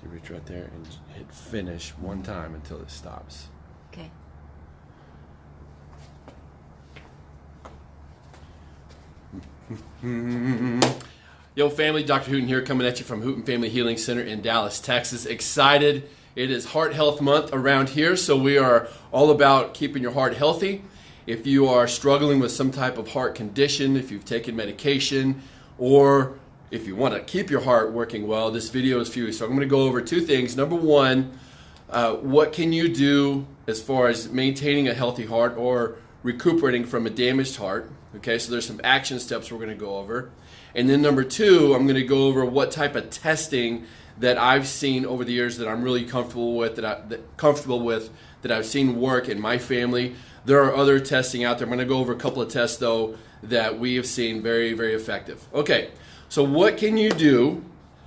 You reach right there and hit finish one time until it stops. Okay. Yo family, Dr. Hooten here, coming at you from Hooten Family Healing Center in Dallas, Texas. Excited. It is Heart Health Month around here, so we are all about keeping your heart healthy. If you are struggling with some type of heart condition, if you've taken medication, or if you want to keep your heart working well, this video is for you. So I'm going to go over two things. Number one, what can you do as far as maintaining a healthy heart or recuperating from a damaged heart? Okay, so there's some action steps we're going to go over. And then number two, I'm going to go over what type of testing that I've seen over the years that I'm really comfortable with, that I've seen work in my family. There are other testing out there. I'm going to go over a couple of tests, though, that we have seen very, very effective. Okay, so what can you do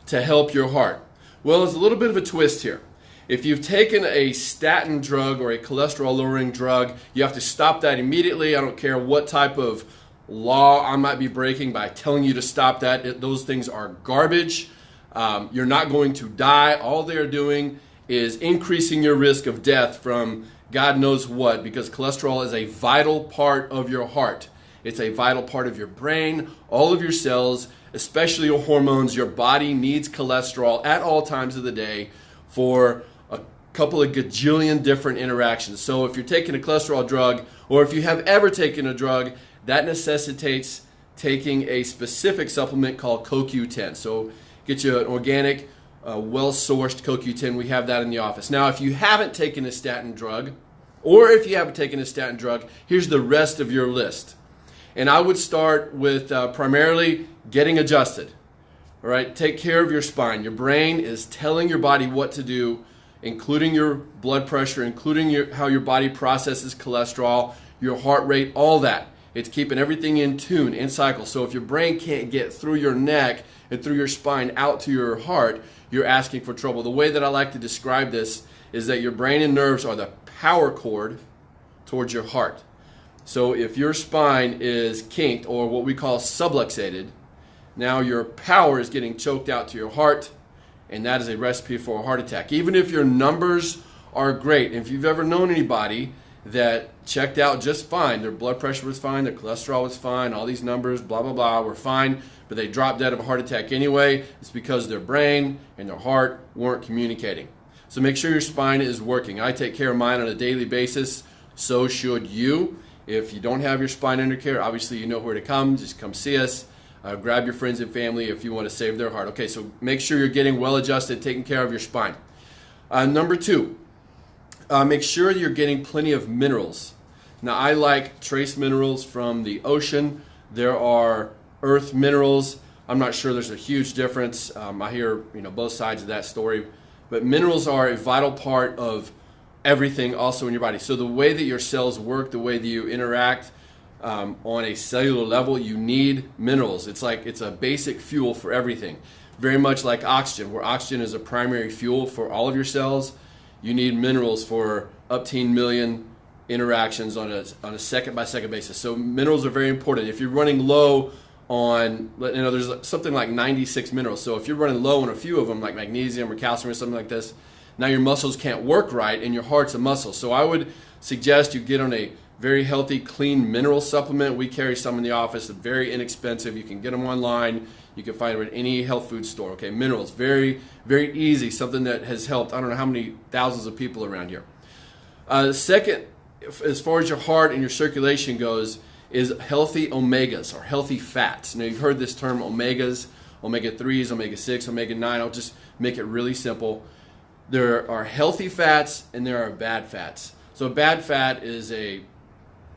to help your heart? Well, there's a little bit of a twist here. If you've taken a statin drug or a cholesterol-lowering drug, you have to stop that immediately. I don't care what type of law I might be breaking by telling you to stop that. Those things are garbage. You're not going to die. All they're doing is increasing your risk of death from God knows what, because cholesterol is a vital part of your heart. It's a vital part of your brain, all of your cells, especially your hormones. Your body needs cholesterol at all times of the day for a couple of gajillion different interactions. So if you're taking a cholesterol drug, or if you have ever taken a drug, that necessitates taking a specific supplement called CoQ10. So get you an organic, well-sourced CoQ10. We have that in the office. Now, if you haven't taken a statin drug, or if you haven't taken a statin drug, here's the rest of your list. And I would start with primarily getting adjusted. All right, take care of your spine. Your brain is telling your body what to do, including your blood pressure, including how your body processes cholesterol, your heart rate, all that. It's keeping everything in tune, in cycle. So if your brain can't get through your neck and through your spine out to your heart, you're asking for trouble. The way that I like to describe this is that your brain and nerves are the power cord towards your heart. So if your spine is kinked, or what we call subluxated, now your power is getting choked out to your heart, and that is a recipe for a heart attack. Even if your numbers are great, if you've ever known anybody that checked out just fine, their blood pressure was fine, their cholesterol was fine, all these numbers, blah, blah, blah, were fine, but they dropped dead of a heart attack anyway, it's because their brain and their heart weren't communicating. So make sure your spine is working. I take care of mine on a daily basis, so should you. If you don't have your spine under care, obviously you know where to come, just come see us. Grab your friends and family if you want to save their heart. Okay, so make sure you're getting well adjusted, taking care of your spine. Number two, make sure you're getting plenty of minerals. Now, I like trace minerals from the ocean. There are earth minerals. I'm not sure there's a huge difference. I hear both sides of that story. But minerals are a vital part of everything also in your body. So the way that your cells work, the way that you interact on a cellular level, you need minerals. It's a basic fuel for everything. Very much like oxygen, where oxygen is a primary fuel for all of your cells. You need minerals for up to 10 million interactions on a second-by-second basis. So minerals are very important. If you're running low on, there's something like 96 minerals. So if you're running low on a few of them, like magnesium or calcium or something like this, now your muscles can't work right, and your heart's a muscle. So I would suggest you get on a very healthy, clean mineral supplement. We carry some in the office. They're very inexpensive. You can get them online. You can find them at any health food store. Okay, minerals, very, very easy. Something that has helped, I don't know how many thousands of people around here. Second, as far as your heart and your circulation goes, is healthy omegas or healthy fats. Now, you've heard this term omegas, omega-3s, omega-6, omega-9. I'll just make it really simple. There are healthy fats and there are bad fats. So bad fat is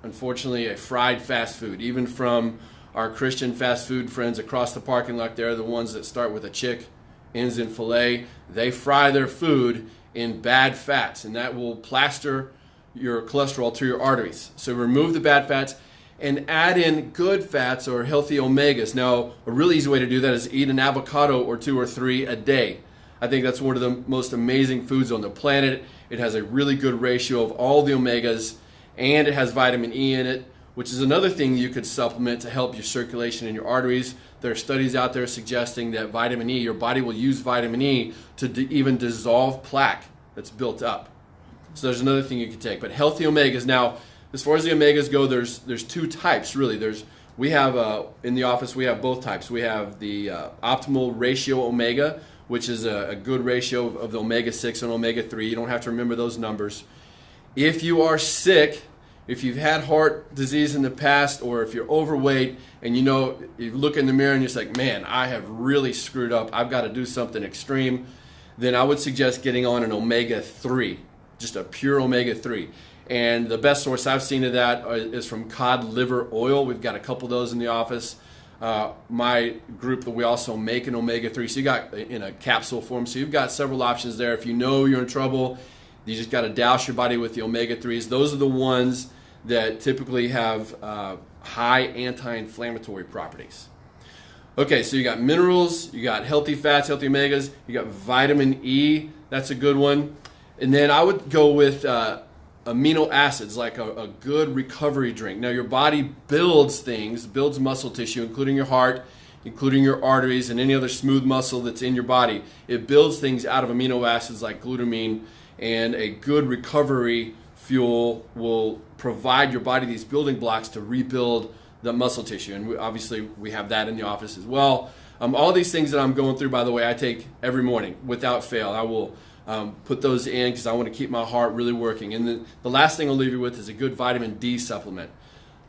unfortunately a fried fast food. Even from our Christian fast food friends across the parking lot, they're the ones that start with a chick, ends in filet. They fry their food in bad fats, and that will plaster your cholesterol through your arteries. So remove the bad fats and add in good fats or healthy omegas. Now, a really easy way to do that is eat an avocado or 2 or 3 a day. I think that's one of the most amazing foods on the planet. It has a really good ratio of all the omegas, and it has vitamin E in it, which is another thing you could supplement to help your circulation in your arteries. There are studies out there suggesting that vitamin E, your body will use vitamin E to even dissolve plaque that's built up. So there's another thing you can take. But healthy omegas. Now, as far as the omegas go, there's two types really. We have in the office we have both types. We have the optimal ratio omega, which is a good ratio of the omega-6 and omega-3. You don't have to remember those numbers. If you are sick, if you've had heart disease in the past, or if you're overweight and you look in the mirror and you're just like, man, I have really screwed up, I've got to do something extreme, then I would suggest getting on an omega-3, just a pure omega-3. And the best source I've seen of that is from cod liver oil. We've got a couple of those in the office. My group, we also make an omega-3, so you got in a capsule form, so you've got several options there. If you know you're in trouble, you just got to douse your body with the omega-3s. Those are the ones that typically have high anti-inflammatory properties. Okay, so you got minerals, you got healthy fats, healthy omegas, you got vitamin E, that's a good one. And then I would go with amino acids, like a good recovery drink. Now your body builds muscle tissue, including your heart, including your arteries, and any other smooth muscle that's in your body. It builds things out of amino acids like glutamine, and a good recovery fuel will provide your body these building blocks to rebuild the muscle tissue. And obviously we have that in the office as well. All these things that I'm going through, by the way, I take every morning without fail. I will put those in because I want to keep my heart really working. And the last thing I'll leave you with is a good vitamin D supplement.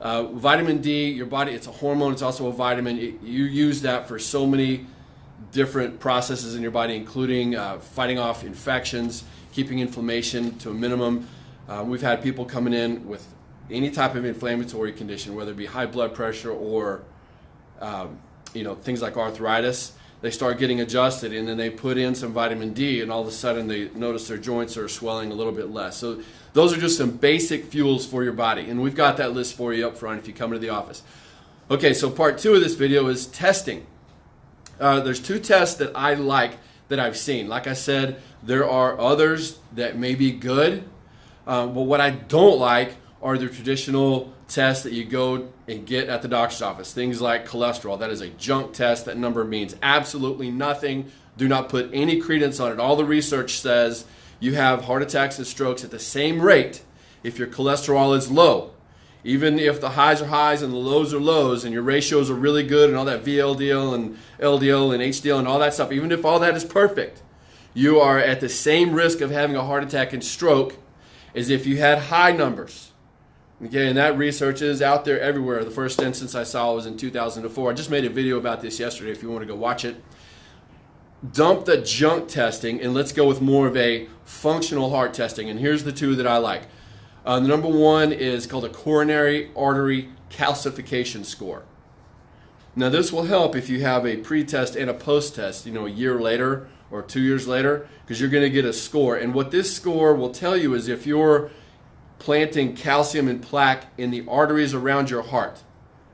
Vitamin D, your body, it's a hormone, it's also a vitamin. You use that for so many different processes in your body, including fighting off infections, keeping inflammation to a minimum. We've had people coming in with any type of inflammatory condition, whether it be high blood pressure or things like arthritis. They start getting adjusted, and then they put in some vitamin D, and all of a sudden they notice their joints are swelling a little bit less. So those are just some basic fuels for your body, and we've got that list for you up front if you come into the office. Okay, so part 2 of this video is testing. There's 2 tests that I like that I've seen. Like I said, there are others that may be good, but what I don't like are the traditional tests that you go and get at the doctor's office. Things like cholesterol. That is a junk test. That number means absolutely nothing. Do not put any credence on it. All the research says you have heart attacks and strokes at the same rate if your cholesterol is low. Even if the highs are highs and the lows are lows and your ratios are really good and all that VLDL and LDL and HDL and all that stuff, even if all that is perfect, you are at the same risk of having a heart attack and stroke as if you had high numbers. Okay, and that research is out there everywhere. The first instance I saw was in 2004. I just made a video about this yesterday if you want to go watch it. Dump the junk testing and let's go with more of a functional heart testing. And here's the 2 that I like. The number 1 is called a coronary artery calcification score. Now this will help if you have a pre-test and a post-test, a year later or 2 years later, because you're going to get a score. And what this score will tell you is if you're planting calcium and plaque in the arteries around your heart,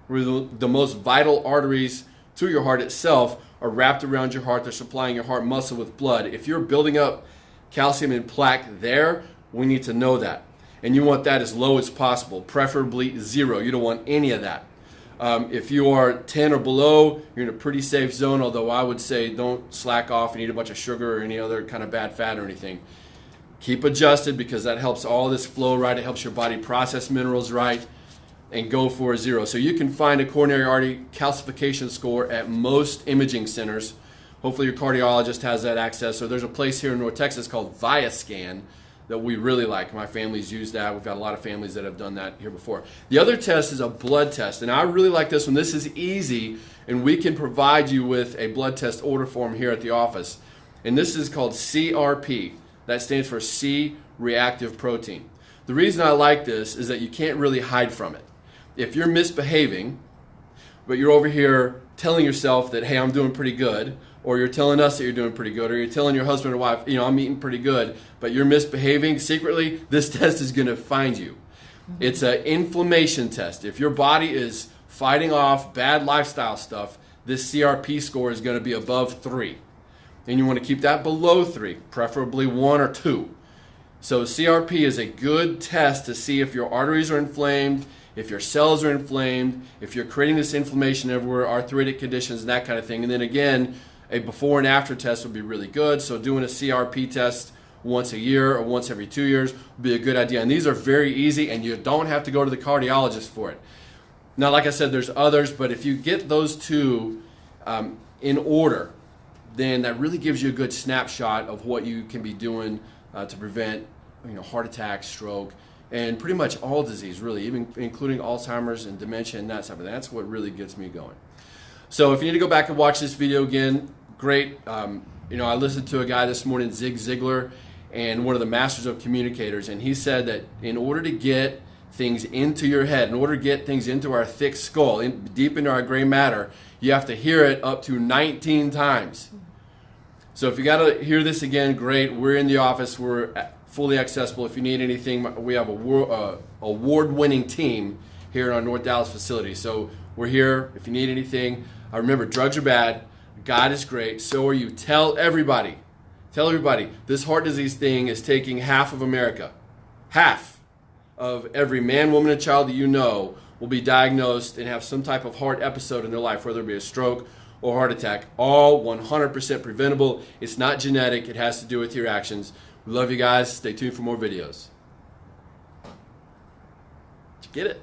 where the most vital arteries to your heart itself are wrapped around your heart. They're supplying your heart muscle with blood. If you're building up calcium and plaque there, we need to know that. And you want that as low as possible, preferably 0. You don't want any of that. If you are 10 or below, you're in a pretty safe zone, although I would say don't slack off and eat a bunch of sugar or any other kind of bad fat or anything. Keep adjusted because that helps all this flow right. It helps your body process minerals right, and go for a 0. So you can find a coronary artery calcification score at most imaging centers. Hopefully your cardiologist has that access. So there's a place here in North Texas called ViaScan that we really like. My family's used that. We've got a lot of families that have done that here before. The other test is a blood test, and I really like this one. This is easy, and we can provide you with a blood test order form here at the office. And this is called CRP. That stands for C-reactive protein. The reason I like this is that you can't really hide from it. If you're misbehaving, but you're over here telling yourself that, hey, I'm doing pretty good, or you're telling us that you're doing pretty good, or you're telling your husband or wife, I'm eating pretty good, but you're misbehaving secretly, this test is going to find you. It's an inflammation test. If your body is fighting off bad lifestyle stuff, this CRP score is going to be above 3. And you want to keep that below 3, preferably 1 or 2. So CRP is a good test to see if your arteries are inflamed, if your cells are inflamed, if you're creating this inflammation everywhere, arthritic conditions, and that kind of thing. And then again, a before and after test would be really good. So doing a CRP test once a year or once every 2 years would be a good idea. And these are very easy, and you don't have to go to the cardiologist for it. Now, like I said, there's others, but if you get those two in order, then that really gives you a good snapshot of what you can be doing to prevent, heart attack, stroke, and pretty much all disease, really, even including Alzheimer's and dementia and that type of thing. That's what really gets me going. So if you need to go back and watch this video again, great. I listened to a guy this morning, Zig Ziglar, and one of the masters of communicators, and he said that in order to get things into your head, in order to get things into our thick skull, deep into our gray matter, you have to hear it up to 19 times. So if you got to hear this again, great. We're in the office. We're fully accessible. If you need anything, we have a award-winning team here in our North Dallas facility. So we're here if you need anything. Remember, drugs are bad. God is great. So are you. Tell everybody. Tell everybody. This heart disease thing is taking half of America. Half of every man, woman, and child that you know will be diagnosed and have some type of heart episode in their life, whether it be a stroke or heart attack. All 100% preventable. It's not genetic. It has to do with your actions. We love you guys. Stay tuned for more videos. Did you get it?